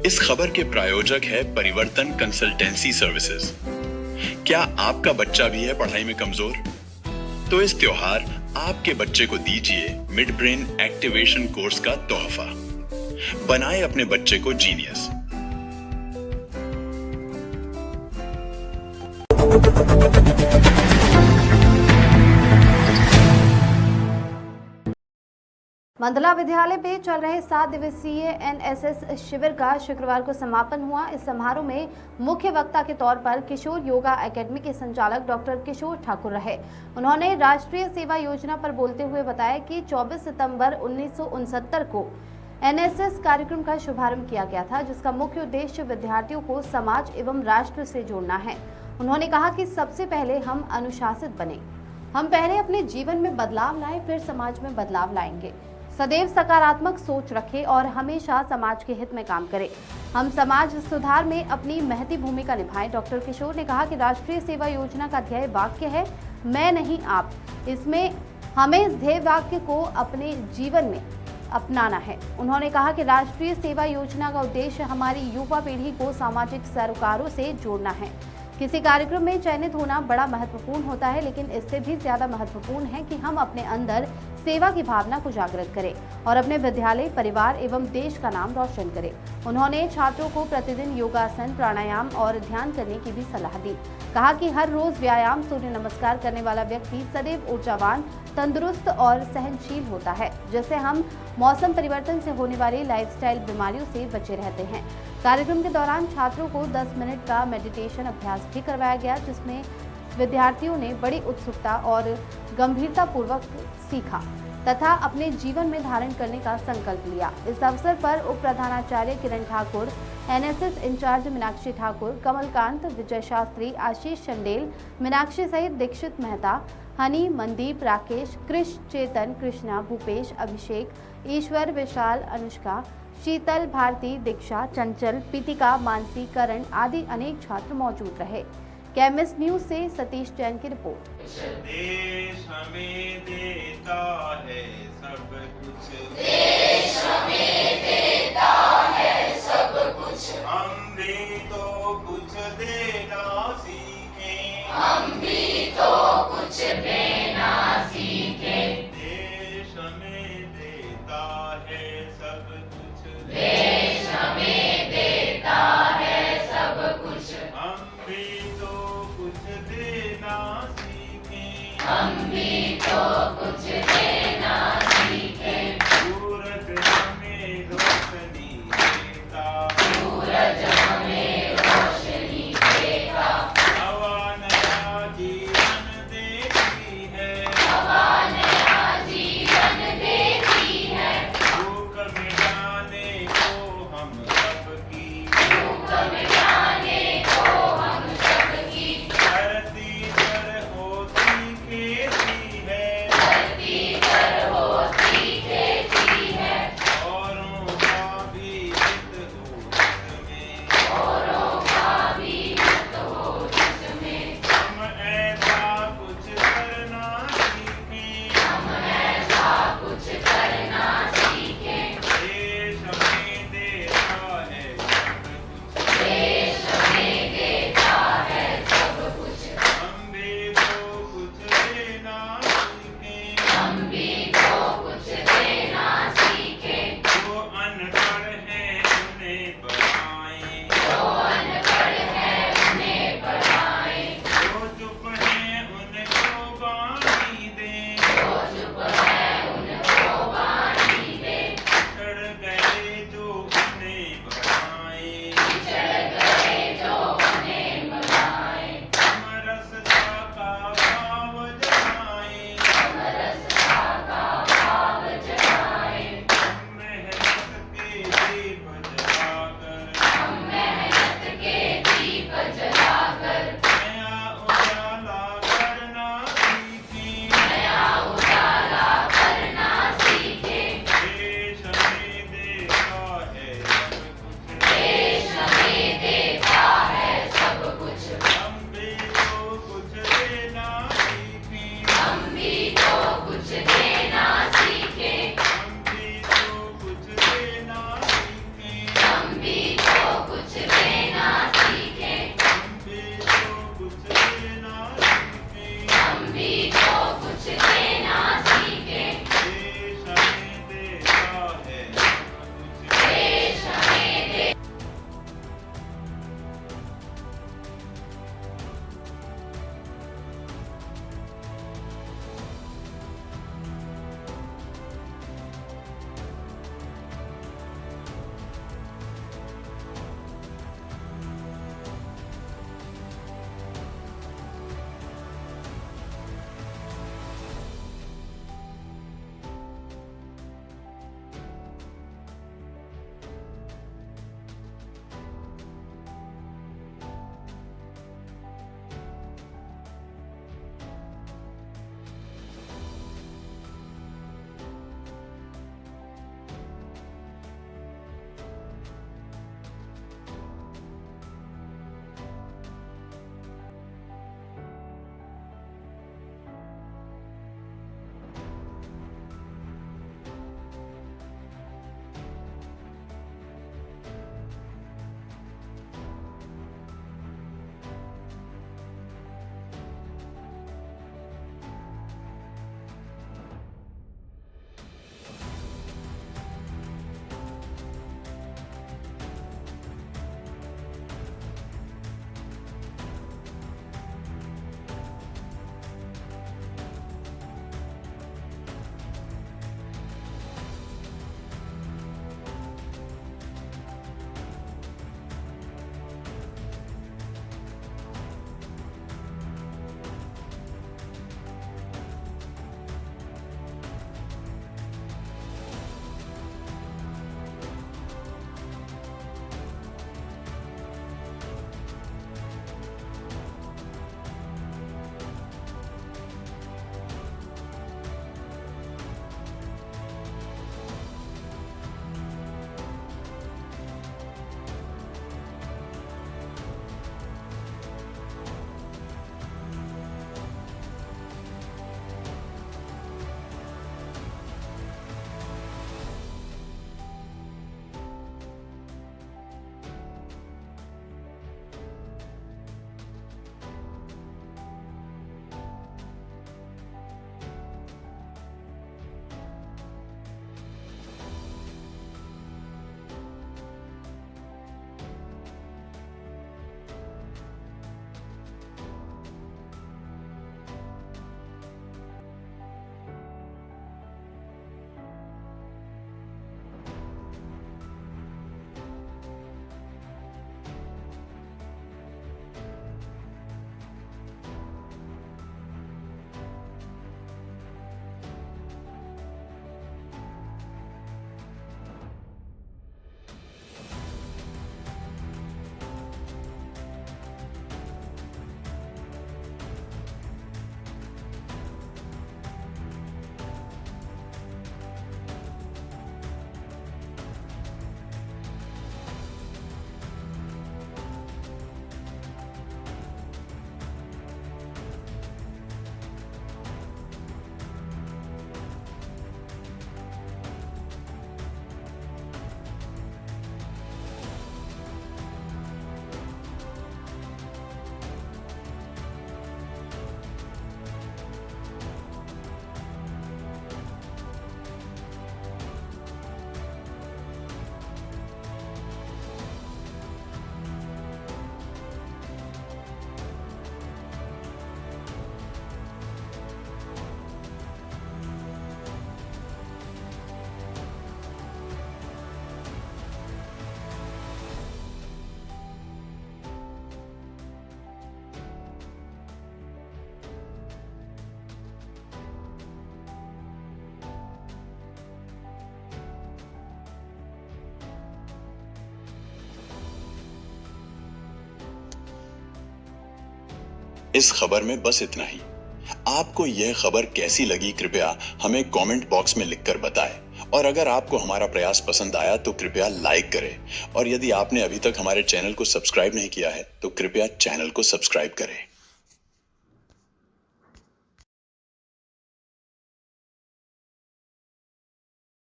इस खबर के प्रायोजक है परिवर्तन कंसल्टेंसी सर्विसेज। क्या आपका बच्चा भी है पढ़ाई में कमजोर? तो इस त्योहार आपके बच्चे को दीजिए मिड ब्रेन एक्टिवेशन कोर्स का तोहफा। बनाए अपने बच्चे को जीनियस। मंडला विद्यालय में चल रहे 7 दिवसीय एनएसएस शिविर का शुक्रवार को समापन हुआ। इस समारोह में मुख्य वक्ता के तौर पर किशोर योगा एकेडमी के संचालक डॉक्टर किशोर ठाकुर रहे। उन्होंने राष्ट्रीय सेवा योजना पर बोलते हुए बताया कि 24 सितंबर 1969 को एनएसएस कार्यक्रम का शुभारंभ किया गया था, जिसका मुख्य उद्देश्य विद्यार्थियों को समाज एवं राष्ट्र से जोड़ना है। उन्होंने कहा कि सबसे पहले हम अनुशासित बने, हम पहले अपने जीवन में बदलाव लाएं, फिर समाज में बदलाव लाएंगे। सदैव सकारात्मक सोच रखें और हमेशा समाज के हित में काम करें। हम समाज सुधार में अपनी महती भूमिका निभाएं। डॉक्टर किशोर ने कहा कि राष्ट्रीय सेवा योजना का ध्येय वाक्य है, मैं नहीं आप। इसमें हमें इस ध्येय वाक्य को अपने जीवन में अपनाना है। उन्होंने कहा कि राष्ट्रीय सेवा योजना का उद्देश्य हमारी युवा पीढ़ी को सामाजिक सरोकारों से जोड़ना है। किसी कार्यक्रम में चयनित होना बड़ा महत्वपूर्ण होता है, लेकिन इससे भी ज्यादा महत्वपूर्ण है कि हम अपने अंदर सेवा की भावना को जागृत करें और अपने विद्यालय, परिवार एवं देश का नाम रोशन करें। उन्होंने छात्रों को प्रतिदिन योगासन, प्राणायाम और ध्यान करने की भी सलाह दी। कहा कि हर रोज व्यायाम, सूर्य नमस्कार करने वाला व्यक्ति सदैव ऊर्जावान, तंदुरुस्त और सहनशील होता है, जिससे हम मौसम परिवर्तन से होने वाली लाइफस्टाइल बीमारियों से बचे रहते हैं। कार्यक्रम के दौरान छात्रों को 10 मिनट का मेडिटेशन अभ्यास भी करवाया गया, जिसमें विद्यार्थियों ने बड़ी उत्सुकता और गंभीरता पूर्वक सीखा तथा अपने जीवन में धारण करने का संकल्प लिया। इस अवसर पर उप प्रधानाचार्य किरण ठाकुर, एनएसएस इंचार्ज मीनाक्षी ठाकुर, कमलकांत, विजय शास्त्री, आशीष चंडेल, मीनाक्षी सहित दीक्षित मेहता, हनी, मनदीप, राकेश, कृष, चेतन, कृष्णा, भूपेश, अभिषेक, ईश्वर, विशाल, अनुष्का, शीतल, भारती, दीक्षा, चंचल, पीतिका, मानसी, करण आदि अनेक छात्र मौजूद रहे। कैमिस न्यूज से सतीश जैन की रिपोर्ट। देश हमें देता है सब कुछ, देश हमें देता है सब कुछ, हम भी तो कुछ देना सीखें, हम भी तो कुछ देना सीखें। देश हमें देता है सब कुछ, देश हमें देता है सब कुछ, हम भी तो कुछ देना सीखें, हम भी तो कुछ देना सीखें। सूरज हमें इस खबर में बस इतना ही। आपको यह खबर कैसी लगी कृपया हमें कमेंट बॉक्स में लिखकर बताएं। और अगर आपको हमारा प्रयास पसंद आया तो कृपया लाइक करें। और यदि आपने अभी तक हमारे चैनल को सब्सक्राइब नहीं किया है तो कृपया चैनल को सब्सक्राइब करें।